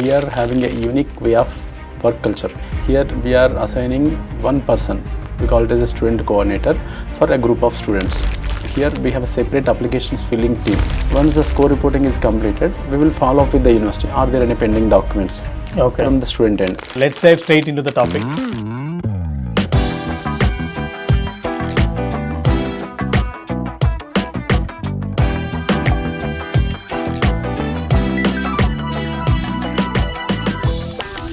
we are having a unique way of work culture. Here we are assigning one person, we call it as a student coordinator, for a group of students. Here we have a separate applications filling team. Once the score reporting is completed, we will follow up with the university. Are there any pending documents from the student end? Let's dive straight into the topic.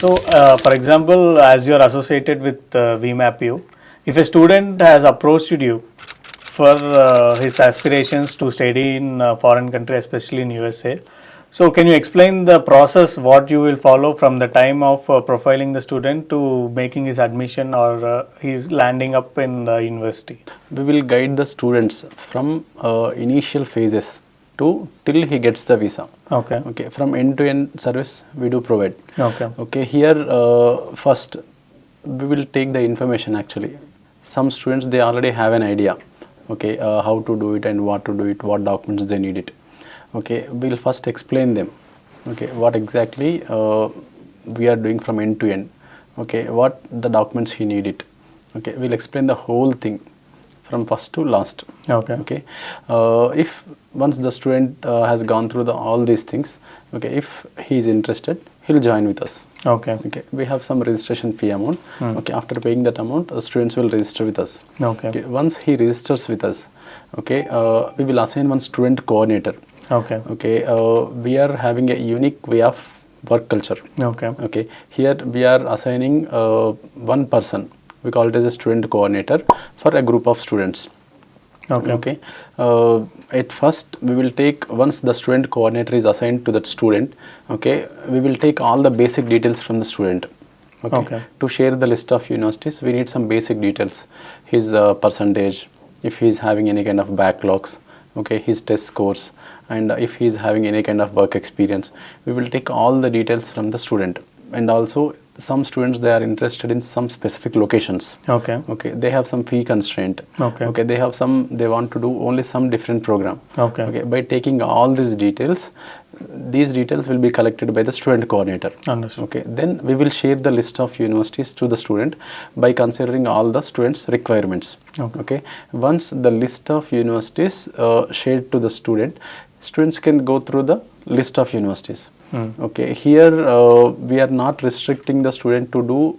So, for example, as you are associated with VmapU, if a student has approached you for his aspirations to study in a foreign country, especially in USA, so can you explain the process, what you will follow from the time of profiling the student to making his admission or his landing up in the university? We will guide the students from initial phases till he gets the visa. Okay. From end-to-end service we do provide. Okay. Here first we will take the information. Actually, some students, they already have an idea. Okay, how to do it and what to do it, what documents they need it. Okay, we'll first explain them. Okay, what exactly we are doing from end to end. Okay, what the documents he need it. Okay, we'll explain the whole thing from first to last. Okay. If once the student has gone through all these things, okay, if he is interested, he'll join with us. Okay, we have some registration fee amount. Okay, after paying that amount, the students will register with us. Okay, once he registers with us, okay, we will assign one student coordinator. Okay, we are having a unique way of work culture. Okay, here we are assigning one person, we call it as a student coordinator, for a group of students. Okay. At first we will take, once the student coordinator is assigned to that student, okay, we will take all the basic details from the student. Okay. To share the list of universities, we need some basic details. His percentage, if he is having any kind of backlogs, okay, his test scores, and if he is having any kind of work experience. We will take all the details from the student. And also some students, they are interested in some specific locations. Okay, they have some fee constraint. Okay, they have some, they want to do only some different program. Okay, by taking all these details will be collected by the student coordinator. Okay, then we will share the list of universities to the student by considering all the students' requirements. Okay, once the list of universities shared to the students can go through the list of universities. Okay, here we are not restricting the student to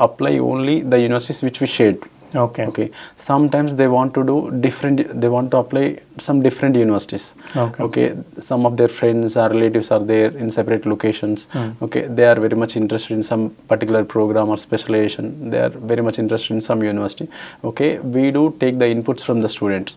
apply only the universities which we shared. Okay, sometimes they want to do different, they want to apply some different universities. Okay, some of their friends or relatives are there in separate locations. Okay, they are very much interested in some particular program or specialization, they are very much interested in some university. Okay, we do take the inputs from the students.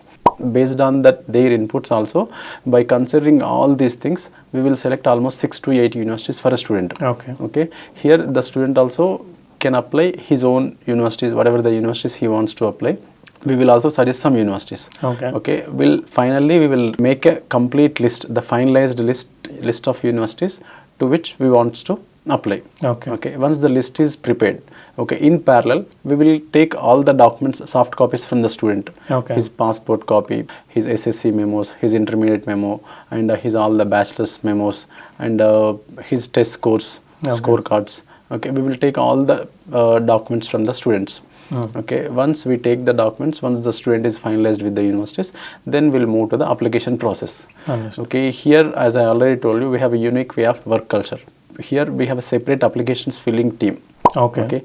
Based on that, their inputs also, by considering all these things, we will select almost 6 to 8 universities for a student. Okay, here the student also can apply his own universities, whatever the universities he wants to apply. We will also suggest some universities. Okay, finally we will make a complete list, the finalized list of universities to which we want to apply. Okay, once the list is prepared, okay, in parallel we will take all the documents, soft copies from the student. His passport copy, his SSC memos, his intermediate memo, and his all the bachelor's memos, and his test scores, scorecards. Okay, we will take all the documents from the students. Okay, once we take the documents, once the student is finalized with the universities, then we'll move to the application process. Okay, here, as I already told you, we have a unique way of work culture. Here we have a separate applications filling team. Okay,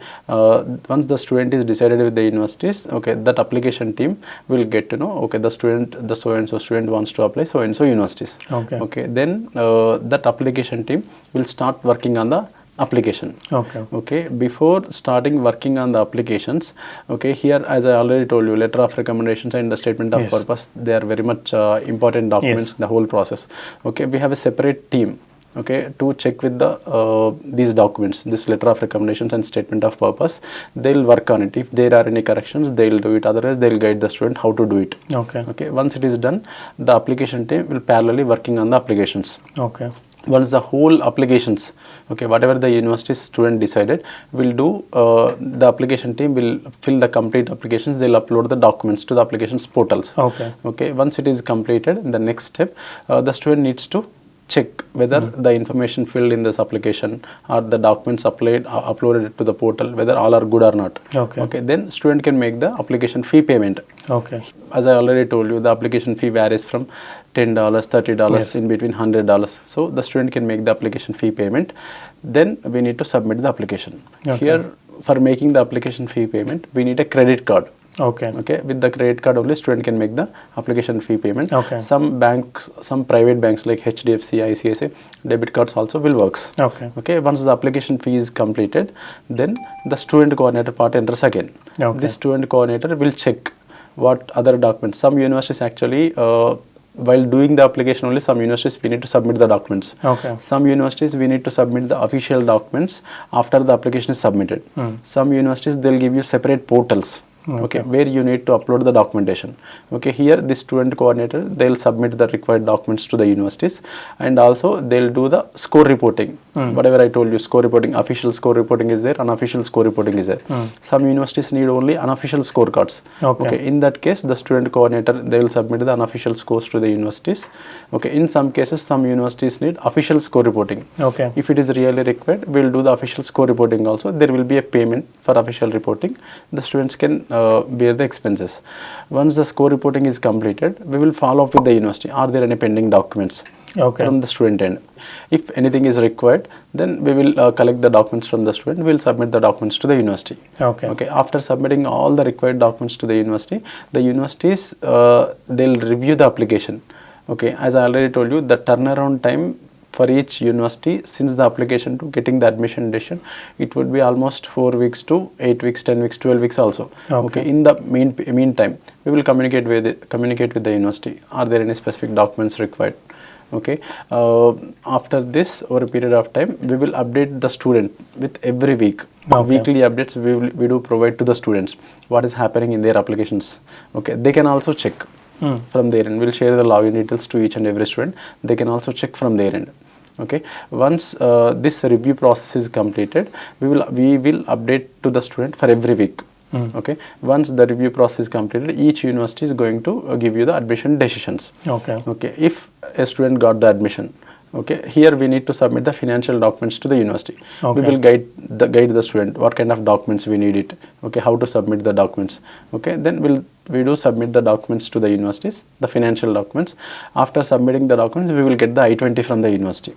once the student is decided with the universities, okay, that application team will get to know, okay, the so and so student wants to apply so and so universities. Okay, then that application team will start working on the application. Okay, before starting working on the applications, okay, here, as I already told you, letter of recommendations and the statement of purpose, they are very much important documents, the whole process. Okay, we have a separate team, okay, to check with the these documents, this letter of recommendations and statement of purpose. They'll work on it. If there are any corrections, they'll do it, otherwise they'll guide the student how to do it. Okay, once it is done, the application team will parallelly working on the applications. Once the whole applications, okay, whatever the university student decided, will do, the application team will fill the complete applications. They'll upload the documents to the applications portals. Okay, once it is completed, the next step, the student needs to check whether the information filled in this application or the documents uploaded to the portal, whether all are good or not. Okay. Then student can make the application fee payment. Okay. As I already told you, the application fee varies from $10, $30, in between $100. So the student can make the application fee payment. Then we need to submit the application. Here, for making the application fee payment, we need a credit card. Okay. With the credit card only, student can make the application fee payment. Some banks, some private banks like HDFC, ICICI, debit cards also will works. Okay. Once the application fee is completed, then the student coordinator part enters again. This student coordinator will check what other documents. Some universities actually, while doing the application only, some universities we need to submit the documents. Some universities we need to submit the official documents after the application is submitted. Some universities they'll give you separate portals. Where you need to upload the documentation. Here this student coordinator, they'll submit the required documents to the universities, and also they'll do the score reporting. Whatever I told you, score reporting, official score reporting is there, unofficial score reporting is there. Some universities need only unofficial scorecards. In that case, the student coordinator, they will submit the unofficial scores to the universities. In some cases, some universities need official score reporting. If it is really required, we'll do the official score reporting also. There will be a payment for official reporting. The students can bear the expenses. Once the score reporting is completed, we will follow up with the university. Are there any pending documents from the student end? If anything is required, then we will collect the documents from the student. We will submit the documents to the university. After submitting all the required documents to the universities, they'll review the application. As I already told you, the turnaround time for each university, since the application to getting the admission decision, it would be almost 4 weeks to 8 weeks, 10 weeks, 12 weeks also. In the meantime, we will communicate with the university. Are there any specific documents required? After this, over a period of time, we will update the student with every week. Weekly updates we do provide to the students what is happening in their applications. They can also check from their end. We'll share the login details to each and every student. They can also check from their end. Once this review process is completed, we will update to the student for every week. Once the review process is completed, each university is going to give you the admission decisions. If a student got the admission, here we need to submit the financial documents to the university. We will guide the student what kind of documents we need it. How to submit the documents. Then we do submit the documents to the universities, the financial documents. After submitting the documents, we will get the I-20 from the university.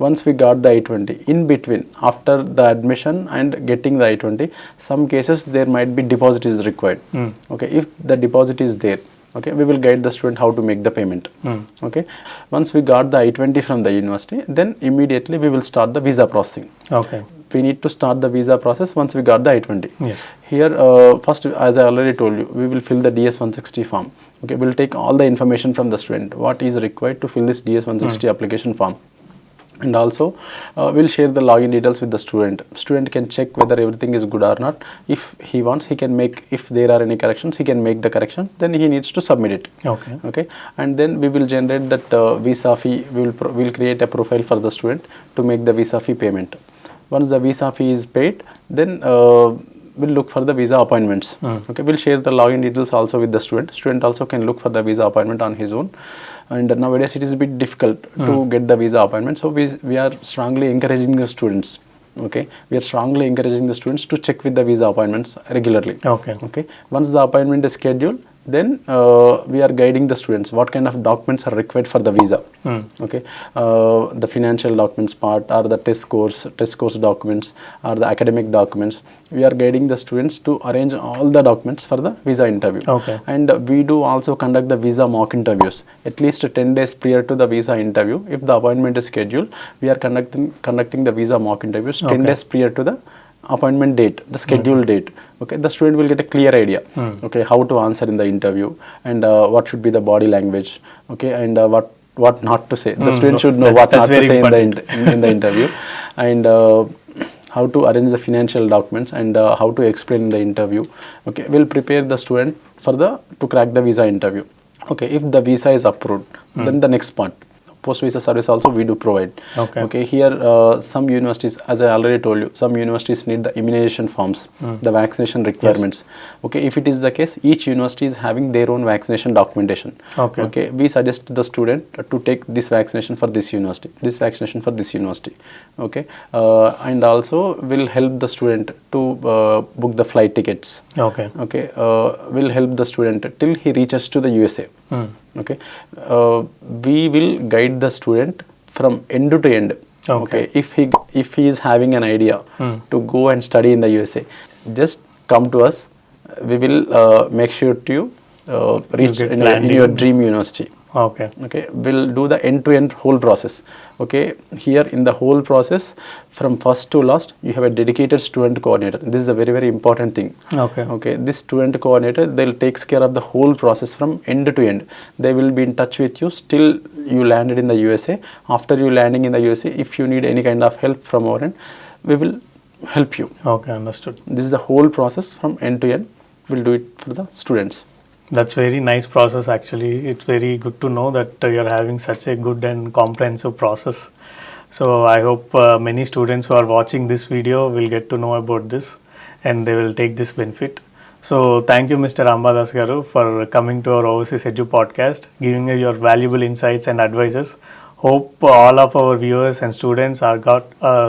Once we got the I-20, in between, after the admission and getting the I-20, some cases there might be deposit is required. If the deposit is there, we will guide the student how to make the payment. Once we got the I-20 from the university, then immediately we will start the visa processing. We need to start the visa process once we got the I-20. Here, first, as I already told you, we will fill the DS-160 form. We'll take all the information from the student, what is required to fill this DS-160 application form. And also, we'll share the login details with the student. Student can check whether everything is good or not. If he wants, he can make, if there are any corrections, he can make the corrections. Then he needs to submit it. And then we will generate that visa fee. We'll create a profile for the student to make the visa fee payment. Once the visa fee is paid, then we'll look for the visa appointments. We'll share the login details also with the student. Student also can look for the visa appointment on his own. And nowadays it is a bit difficult to get the visa appointment. So we are strongly encouraging the students. We are strongly encouraging the students to check with the visa appointments regularly. Once the appointment is scheduled, then we are guiding the students what kind of documents are required for the visa. The financial documents part, or the test course documents, or the academic documents. We are guiding the students to arrange all the documents for the visa interview. And we do also conduct the visa mock interviews at least 10 days prior to the visa interview. If the appointment is scheduled, we are conducting the visa mock interviews 10 days prior to the appointment date, the scheduled date. The student will get a clear idea. How to answer in the interview, and what should be the body language. And what not to say. The student should know what not to say in the interview, and how to arrange the financial documents, and how to explain in the interview. We'll prepare the student for to crack the visa interview. If the visa is approved, then the next part. post visa service also we do provide. Okay, here some universities, as I already told you, some universities need the immunization forms, the vaccination requirements. Okay, if it is the case, each university is having their own vaccination documentation. Okay, we suggest the student to take this vaccination for this university, this vaccination for this university. Okay, and also will help the student to book the flight tickets. Okay, will help the student till he reaches to the USA. Okay, we will guide the student from end to end. Okay, if he is having an idea to go and study in the USA, just come to us. We will make sure to reach in your dream university. Okay, we'll do the end-to-end whole process. Okay, here in the whole process, from first to last, you have a dedicated student coordinator. This is a very, very important thing. Okay, this student coordinator, they'll take care of the whole process from end to end. They will be in touch with you till you landed in the USA. After you landing in the USA, if you need any kind of help from our end, we will help you. Okay, understood. This is the whole process from end to end. We'll do it for the students. That's very nice process actually. It's very good to know that you're having such a good and comprehensive process. So I hope many students who are watching this video will get to know about this and they will take this benefit. So thank you Mr. Ambadas Garu for coming to our Overseas Edu podcast, giving us your valuable insights and advices. Hope all of our viewers and students are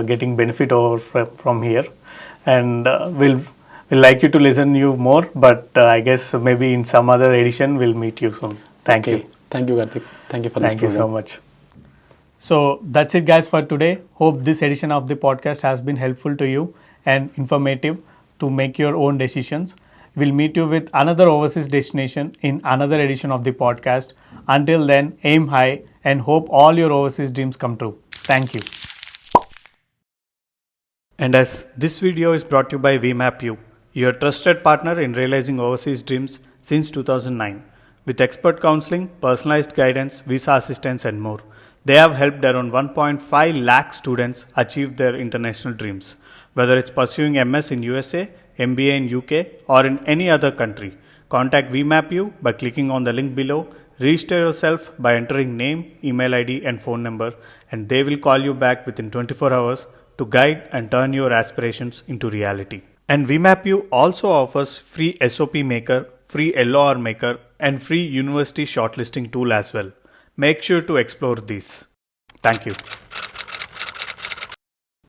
getting benefit over from here, and we'll like you to listen you more, but I guess maybe in some other edition we'll meet you soon. Thank you. Thank you, Karthik. Thank you for this program. Thank you so much. So that's it guys for today. Hope this edition of the podcast has been helpful to you and informative to make your own decisions. We'll meet you with another overseas destination in another edition of the podcast. Until then, aim high and hope all your overseas dreams come true. Thank you. And as this video is brought to you by VmapU, your trusted partner in realizing overseas dreams since 2009. With expert counseling, personalized guidance, visa assistance and more. They have helped around 1.5 lakh students achieve their international dreams. Whether it's pursuing MS in USA, MBA in UK or in any other country, contact VmapU by clicking on the link below. Register yourself by entering name, email ID and phone number, and they will call you back within 24 hours to guide and turn your aspirations into reality. And VmapU also offers free SOP maker, free LOR maker and free university shortlisting tool as well. Make sure to explore these. Thank you.